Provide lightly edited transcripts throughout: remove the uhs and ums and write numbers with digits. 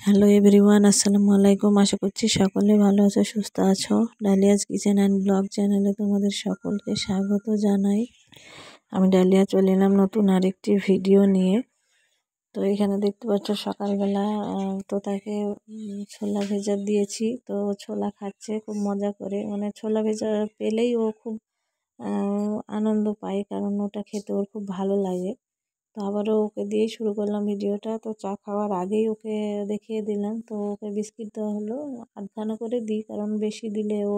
Hello everyone, আসসালামু আলাইকুম। আশা করছি সকলে ভালো আছো, সুস্থ আছো। ডালিয়াস কিচেন অ্যান্ড ব্লগ চ্যানেলে তোমাদের সকলকে স্বাগত জানাই। আমি ডালিয়া চলে এলাম নতুন আরেকটি ভিডিও নিয়ে। তো এখানে দেখতে পাচ্ছ সকালবেলা তোতাকে ছোলা ভেজা দিয়েছি। তো ছোলা খাচ্ছে খুব মজা করে, মানে ছোলা ভেজা পেলেই ও খুব আনন্দ পায়, কারণ ওটা খেতে ওর খুব ভালো লাগে। তো আবারও ওকে দিয়েই শুরু করলাম ভিডিওটা। তো চা খাওয়ার আগেই ওকে দেখিয়ে দিলাম। তো ওকে বিস্কিট দেওয়া হলো, আধখানা করে দিই, কারণ বেশি দিলে ও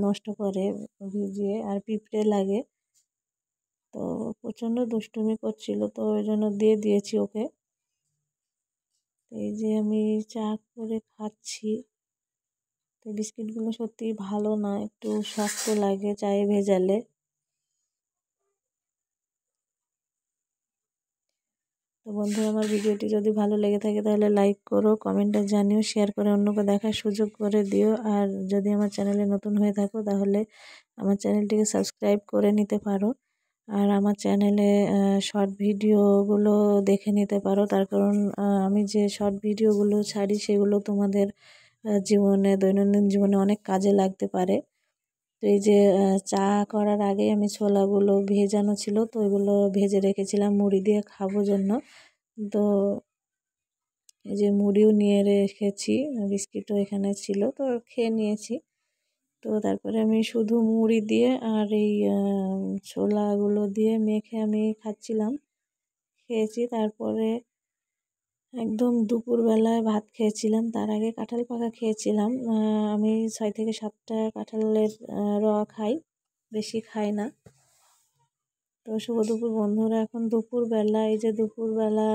নষ্ট করে ভিজিয়ে, আর পিঁপড়ে লাগে। তো প্রচণ্ড দুষ্টুমি করছিল, তো ওই জন্য দিয়ে দিয়েছি ওকে। এই যে আমি চা করে খাচ্ছি। তো বিস্কিটগুলো সত্যিই ভালো না, একটু শক্ত লাগে চায়ে ভেজালে। তো বন্ধুরা, আমার ভিডিওটি যদি ভালো লেগে থাকে তাহলে লাইক করো, কমেন্টে জানিও, শেয়ার করে অন্যকে দেখার সুযোগ করে দিও। আর যদি আমার চ্যানেলে নতুন হয়ে থাকো তাহলে আমার চ্যানেলটিকে সাবস্ক্রাইব করে নিতে পারো। আর আমার চ্যানেলে শর্ট ভিডিওগুলো দেখে নিতে পারো, তার কারণ আমি যে শর্ট ভিডিওগুলো ছাড়ি সেগুলো তোমাদের জীবনে, দৈনন্দিন জীবনে অনেক কাজে লাগতে পারে। তো এই যে চা করার আগে আমি ছোলাগুলো ভেজানো ছিল, তো ওইগুলো ভেজে রেখেছিলাম মুড়ি দিয়ে খাবো জন্য। তো এই যে মুড়িও নিয়ে রেখেছি, বিস্কিটও এখানে ছিল, তো খেয়ে নিয়েছি। তো তারপরে আমি শুধু মুড়ি দিয়ে আর এই ছোলাগুলো দিয়ে মেখে আমি খাচ্ছিলাম, খেয়েছি। তারপরে একদম দুপুরবেলায় ভাত খেয়েছিলাম, তার আগে কাঁঠাল পাকা খেয়েছিলাম। আমি 6 থেকে 7টা কাঁঠালের খাই, বেশি খাই না। তো শুভ দুপুর বন্ধুরা, এখন দুপুরবেলা, এই যে দুপুরবেলা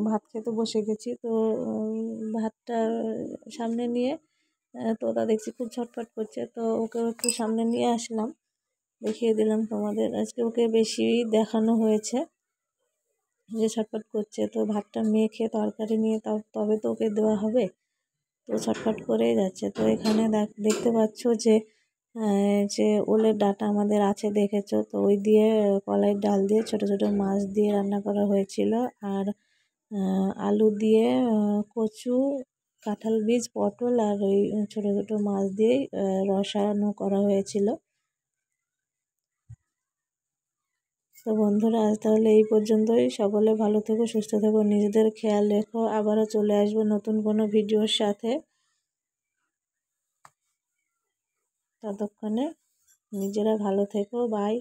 ভাত খেতে বসে গেছি। তো ভাতটা সামনে নিয়ে তোতা দেখছি খুব ছটফট করছে, তো ওকে একটু সামনে নিয়ে আসলাম, দেখিয়ে দিলাম তোমাদের। আজকে ওকে বেশি দেখানো হয়েছে যে ছটফট করছে। তো ভাতটা মেখে তরকারি নিয়ে তবে তো ওকে দেওয়া হবে, তো ছটফট করেই যাচ্ছে। তো এখানে দেখতে পাচ্ছ যে যে ওলের ডাঁটা আমাদের আছে, দেখেছো তো, ওই দিয়ে কলাইয়ের ডাল দিয়ে ছোট ছোট মাছ দিয়ে রান্না করা হয়েছিল। আর আলু দিয়ে কচু, কাঁঠাল বীজ, পটল আর ওই ছোট ছোট মাছ দিয়েই রসানো করা হয়েছিল। তো বন্ধুরা, আজ তাহলে এই পর্যন্তই। সকলে ভালো থেকো, সুস্থ থেকো, নিজেদের খেয়াল রেখো। আবারও চলে আসবো নতুন কোনো ভিডিওর সাথে। ততক্ষণে নিজেরা ভালো থেকো, বাই।